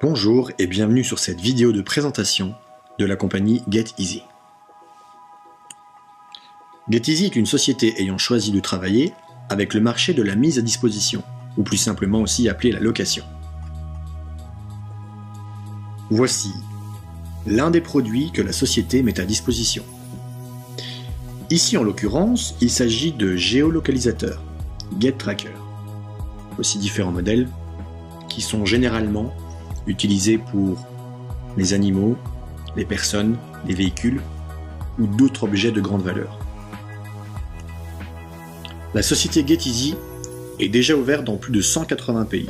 Bonjour et bienvenue sur cette vidéo de présentation de la compagnie GetEasy. GetEasy est une société ayant choisi de travailler avec le marché de la mise à disposition, ou plus simplement aussi appelé la location. Voici l'un des produits que la société met à disposition. Ici en l'occurrence, il s'agit de géolocalisateurs, GetTracker. Voici différents modèles qui sont généralement utilisés pour les animaux, les personnes, les véhicules ou d'autres objets de grande valeur. La société GetEasy est déjà ouverte dans plus de 180 pays.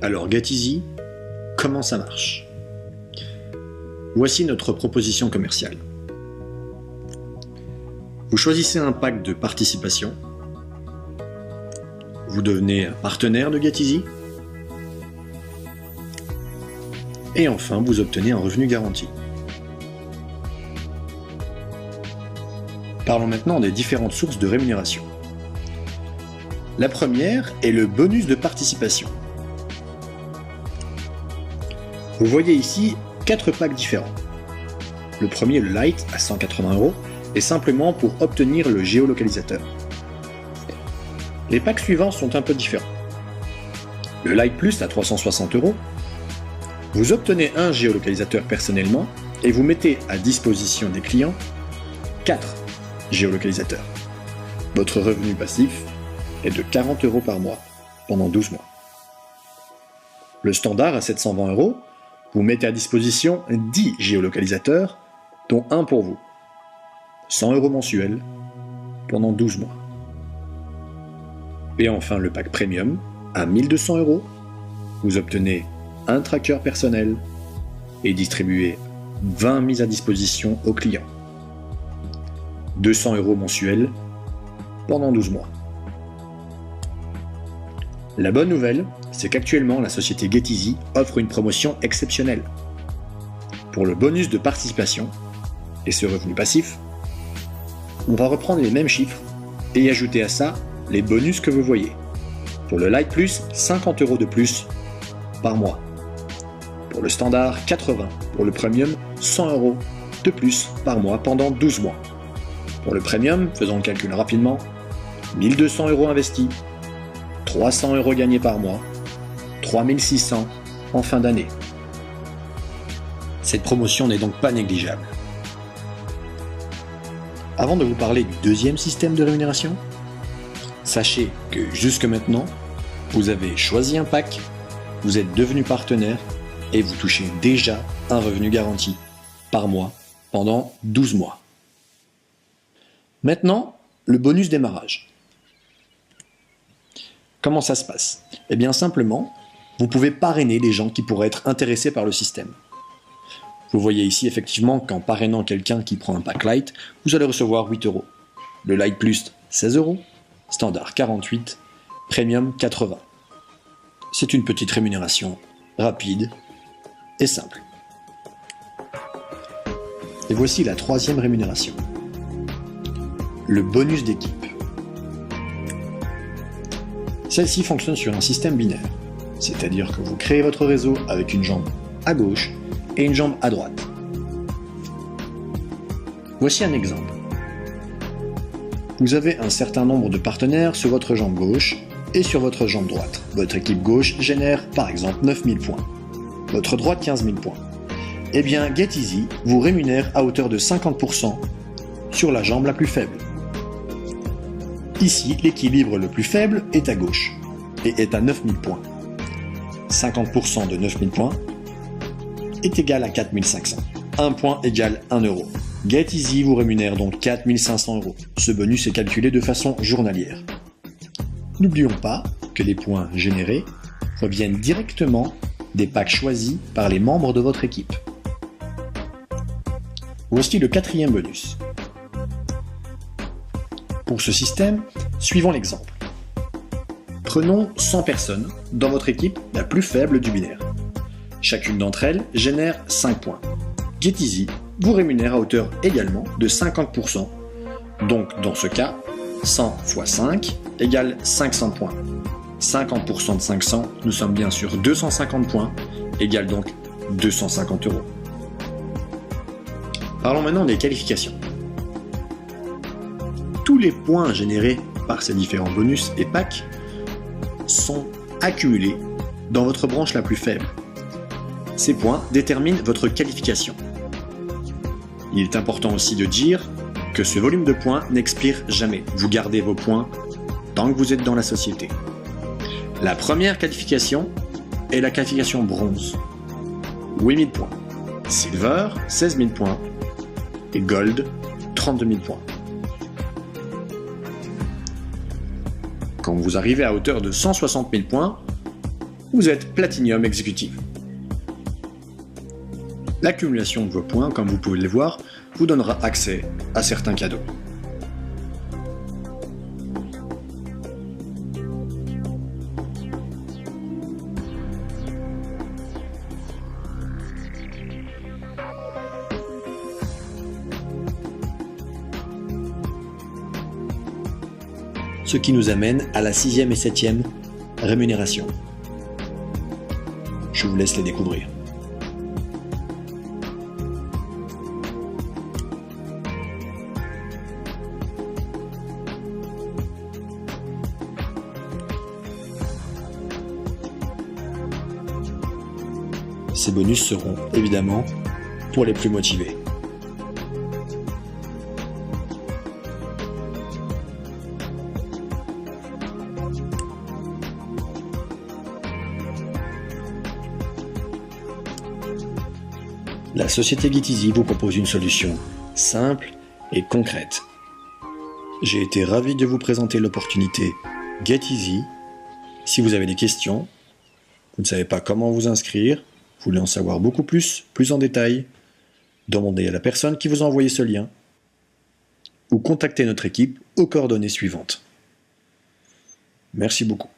Alors GetEasy, comment ça marche? Voici notre proposition commerciale. Vous choisissez un pack de participation. Vous devenez un partenaire de GetEasy. Et enfin, vous obtenez un revenu garanti. Parlons maintenant des différentes sources de rémunération. La première est le bonus de participation. Vous voyez ici 4 packs différents. Le premier, le Lite, à 180 €, est simplement pour obtenir le géolocalisateur. Les packs suivants sont un peu différents. Le Lite Plus à 360 €, vous obtenez un géolocalisateur personnellement et vous mettez à disposition des clients 4 géolocalisateurs. Votre revenu passif est de 40 € par mois pendant 12 mois. Le standard à 720 €, vous mettez à disposition 10 géolocalisateurs, dont un pour vous. 100 € mensuels pendant 12 mois. Et enfin le pack premium à 1200 €, vous obtenez un tracker personnel et distribuez 20 mises à disposition aux clients. 200 € mensuels pendant 12 mois. La bonne nouvelle, c'est qu'actuellement la société GetEasy offre une promotion exceptionnelle. Pour le bonus de participation et ce revenu passif, on va reprendre les mêmes chiffres et ajouter à ça les bonus que vous voyez. Pour le Lite Plus, 50 € de plus par mois. Pour le standard, 80. Pour le premium, 100 € de plus par mois pendant 12 mois. Pour le premium, faisons le calcul rapidement, 1200 € investis, 300 € gagnés par mois, 3600 en fin d'année. Cette promotion n'est donc pas négligeable. Avant de vous parler du deuxième système de rémunération, sachez que jusque maintenant, vous avez choisi un pack, vous êtes devenu partenaire et vous touchez déjà un revenu garanti par mois pendant 12 mois. Maintenant, le bonus démarrage. Comment ça se passe? Eh bien simplement, vous pouvez parrainer les gens qui pourraient être intéressés par le système. Vous voyez ici effectivement qu'en parrainant quelqu'un qui prend un pack Lite, vous allez recevoir 8 €. Le Lite Plus, 16 €, standard 48, Premium 80. C'est une petite rémunération rapide et simple. Et voici la troisième rémunération. Le bonus d'équipe. Celle-ci fonctionne sur un système binaire, c'est-à-dire que vous créez votre réseau avec une jambe à gauche et une jambe à droite. Voici un exemple. Vous avez un certain nombre de partenaires sur votre jambe gauche et sur votre jambe droite. Votre équipe gauche génère par exemple 9000 points. Votre droite 15 000 points. Eh bien GetEasy vous rémunère à hauteur de 50% sur la jambe la plus faible. Ici, l'équilibre le plus faible est à gauche et est à 9000 points. 50% de 9000 points est égal à 4500. 1 point égale 1 €. GetEasy vous rémunère donc 4500 €. Ce bonus est calculé de façon journalière. N'oublions pas que les points générés reviennent directement des packs choisis par les membres de votre équipe. Voici le quatrième bonus. Pour ce système, suivons l'exemple. Prenons 100 personnes dans votre équipe la plus faible du binaire. Chacune d'entre elles génère 5 points. GetEasy vous rémunère à hauteur également de 50%. Donc dans ce cas, 100 x 5 égale 500 points. 50% de 500, nous sommes bien sur 250 points égale donc 250 euros. Parlons maintenant des qualifications. Tous les points générés par ces différents bonus et packs sont accumulés dans votre branche la plus faible. Ces points déterminent votre qualification. Il est important aussi de dire que ce volume de points n'expire jamais. Vous gardez vos points tant que vous êtes dans la société. La première qualification est la qualification bronze. 8000 points. Silver, 16 000 points. Et Gold, 32 000 points. Quand vous arrivez à hauteur de 160 000 points, vous êtes Platinum Executive. L'accumulation de vos points, comme vous pouvez le voir, vous donnera accès à certains cadeaux. Ce qui nous amène à la 6e et 7e rémunération. Je vous laisse les découvrir. Ces bonus seront évidemment pour les plus motivés. La société GetEasy vous propose une solution simple et concrète. J'ai été ravi de vous présenter l'opportunité GetEasy. Si vous avez des questions, vous ne savez pas comment vous inscrire, vous voulez en savoir beaucoup plus en détail, demandez à la personne qui vous a envoyé ce lien ou contactez notre équipe aux coordonnées suivantes. Merci beaucoup.